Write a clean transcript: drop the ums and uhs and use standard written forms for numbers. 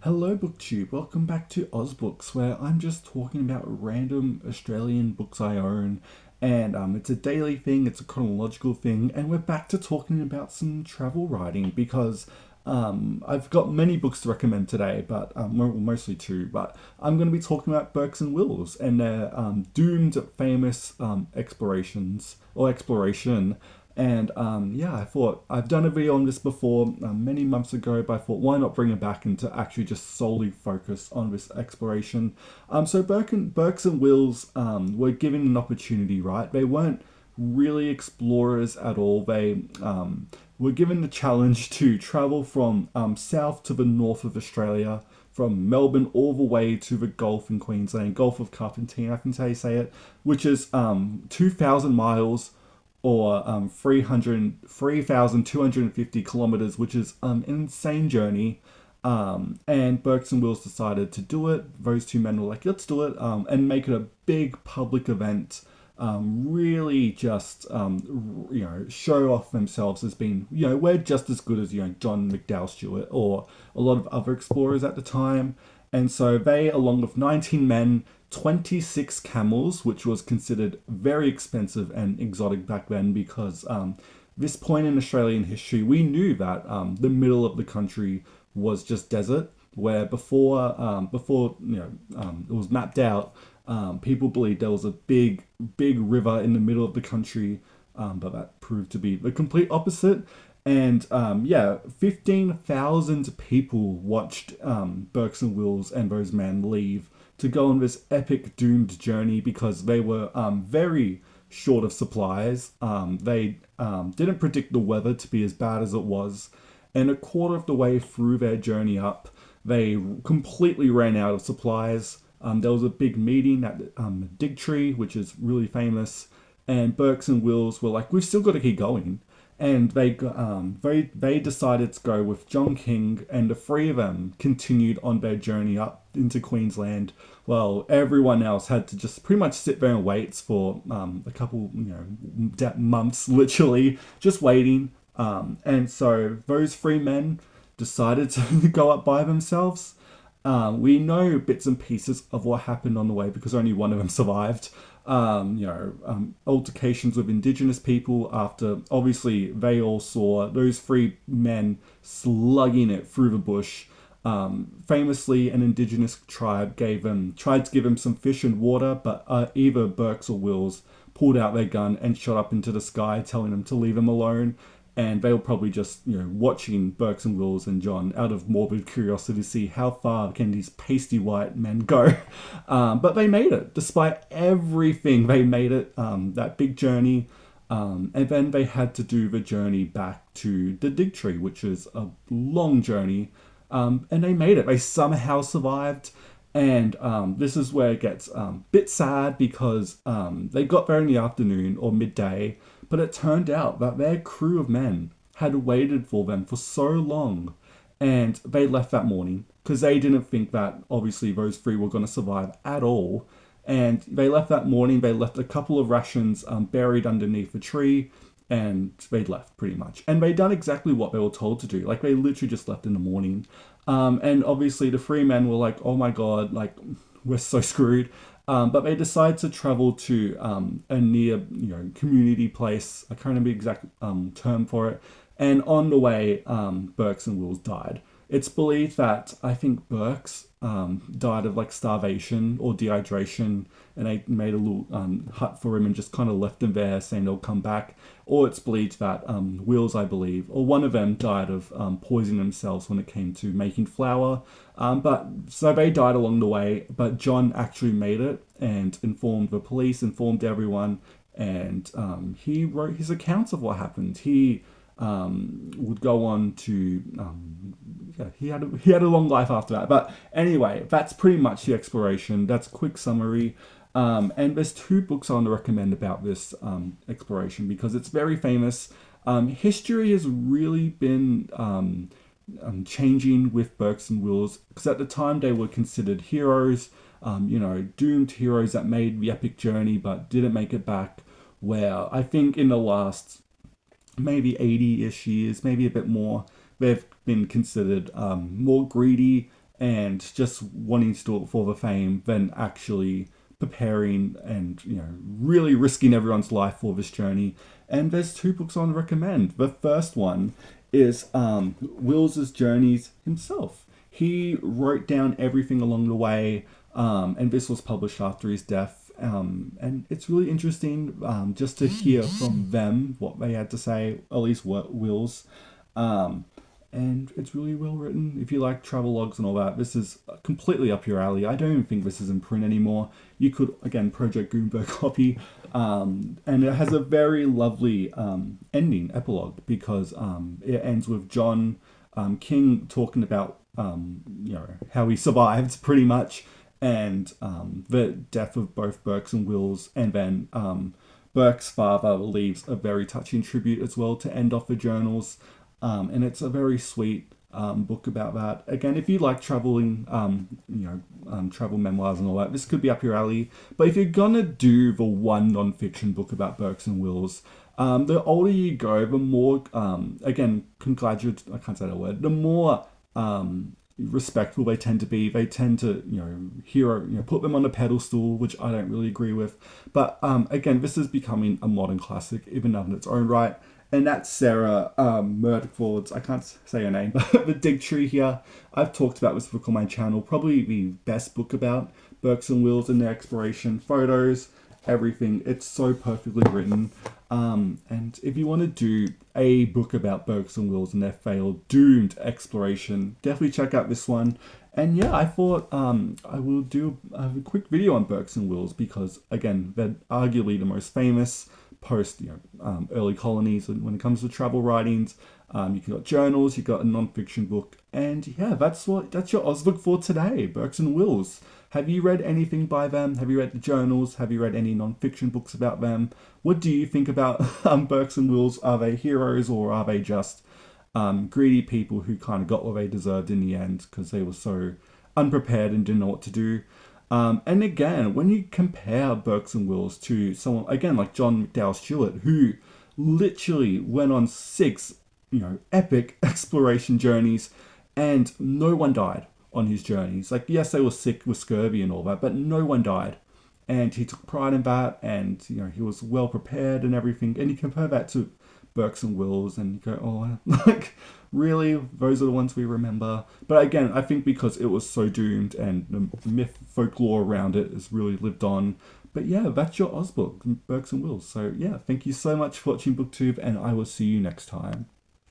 Hello, BookTube. Welcome back to AusBooks, where I'm just talking about random Australian books I own. And it's a daily thing, it's a chronological thing, and we're back to talking about some travel writing because I've got many books to recommend today, but mostly two. But I'm going to be talking about Burks and Wills and their doomed famous explorations or exploration. And yeah, I thought I've done a video on this before many months ago, but I thought why not bring it back and to actually just solely focus on this exploration. So Burks and Wills were given an opportunity, right? They weren't really explorers at all. They were given the challenge to travel from south to the north of Australia, from Melbourne all the way to the Gulf in Queensland, Gulf of Carpentine, I can say it, which is 2,000 miles or 3,250 kilometers, which is an insane journey. And Burks and Wills decided to do it. Those two men were like, let's do it and make it a big public event. Really just, show off themselves as being, we're just as good as, John McDowell Stewart or a lot of other explorers at the time. And so they, along with 19 men, 26 camels, which was considered very expensive and exotic back then because this point in Australian history, we knew that the middle of the country was just desert, where before it was mapped out, people believed there was a big river in the middle of the country, but that proved to be the complete opposite. And yeah, 15,000 people watched Burks and Wills and those men leave to go on this epic doomed journey because they were very short of supplies. They didn't predict the weather to be as bad as it was. And a quarter of the way through their journey up, they completely ran out of supplies. There was a big meeting at Digtree, which is really famous, and Burks and Wills were like, "We've still got to keep going." And they decided to go with John King, and the three of them continued on their journey up into Queensland. Well, everyone else had to just pretty much sit there and wait for a couple, months, literally just waiting. And so those three men decided to go up by themselves. We know bits and pieces of what happened on the way because only one of them survived. Altercations with indigenous people after obviously they all saw those three men slugging it through the bush. Famously, an indigenous tribe tried to give him some fish and water, but either Burks or Wills pulled out their gun and shot up into the sky, telling them to leave him alone. And they were probably just, watching Burks and Wills and John out of morbid curiosity to see how far can these pasty white men go. But they made it. Despite everything, they made it, that big journey. And then they had to do the journey back to the Digtree, which is a long journey. And they made it. They somehow survived. And this is where it gets a bit sad because they got there in the afternoon or midday, but it turned out that their crew of men had waited for them for so long and they left that morning because they didn't think that obviously those three were going to survive at all. And they left that morning, they left a couple of rations buried underneath a tree and they'd left pretty much. And they'd done exactly what they were told to do. Like they literally just left in the morning. And obviously the three men were like, oh my God, like we're so screwed. But they decided to travel to a near, community place. I can't remember the exact term for it. And on the way, Burks and Wills died. It's believed that I think Burks died of like starvation or dehydration, and they made a little hut for him and just kind of left him there, saying they'll come back. Or it's believed that Wills, I believe, or one of them died of poisoning themselves when it came to making flour. But so they died along the way. But John actually made it and informed the police, informed everyone, and he wrote his accounts of what happened. He would go on to he had a long life after that. But anyway, that's pretty much the exploration. That's a quick summary. And there's two books I want to recommend about this exploration because it's very famous. History has really been changing with Burks and Wills because at the time they were considered heroes, doomed heroes that made the epic journey but didn't make it back. Where I think in the last maybe 80-ish years, maybe a bit more, they've been considered more greedy and just wanting to do it for the fame than actually preparing and really risking everyone's life for this journey. And there's two books I want to recommend. The first one is Wills's journeys himself. He wrote down everything along the way, and this was published after his death. And it's really interesting just to hear from them what they had to say, at least what Will's. And it's really well written. If you like travel logs and all that, this is completely up your alley. I don't even think this is in print anymore. You could, again, Project Gutenberg copy. And it has a very lovely ending, epilogue, because it ends with John King talking about how he survived, pretty much, and the death of both Burks and Wills, and then Burks' father leaves a very touching tribute as well to end off the journals. And it's a very sweet book about that. Again, if you like traveling, travel memoirs and all that, this could be up your alley. But if you're gonna do the one non-fiction book about Burks and Wills, the older you go, the more, again, I can't say that word, the more respectful they tend to be. They tend to, put them on a pedestal, which I don't really agree with. But again, this is becoming a modern classic, even in its own right. And that's Sarah Murdock-Ford's, I can't say her name, but The Dig Tree here. I've talked about this book on my channel, probably the best book about Burks and Wills and their exploration, photos, everything. It's so perfectly written. And if you want to do a book about Burks and Wills and their failed, doomed exploration, definitely check out this one. And yeah, I thought I will do a quick video on Burks and Wills because, again, they're arguably the most famous post early colonies when it comes to travel writings. You've got journals, you've got a non-fiction book, and yeah, that's your AusBook for today, Burks and Wills. Have you read anything by them? Have you read the journals? Have you read any non-fiction books about them? What do you think about Burks and Wills? Are they heroes, or are they just greedy people who kind of got what they deserved in the end because they were so unprepared and didn't know what to do? And again, when you compare Burks and Wills to someone, again, like John McDowell Stewart, who literally went on 6, epic exploration journeys, and no one died on his journeys. Like, yes, they were sick with scurvy and all that, but no one died. And he took pride in that, and, he was well prepared and everything. And you compare that to Burks and Wills, and you go, oh, like, really? Those are the ones we remember? But again, I think because it was so doomed and the myth, folklore around it has really lived on. But yeah, that's your AusBook, Burks and Wills. So yeah, thank you so much for watching BookTube, and I will see you next time.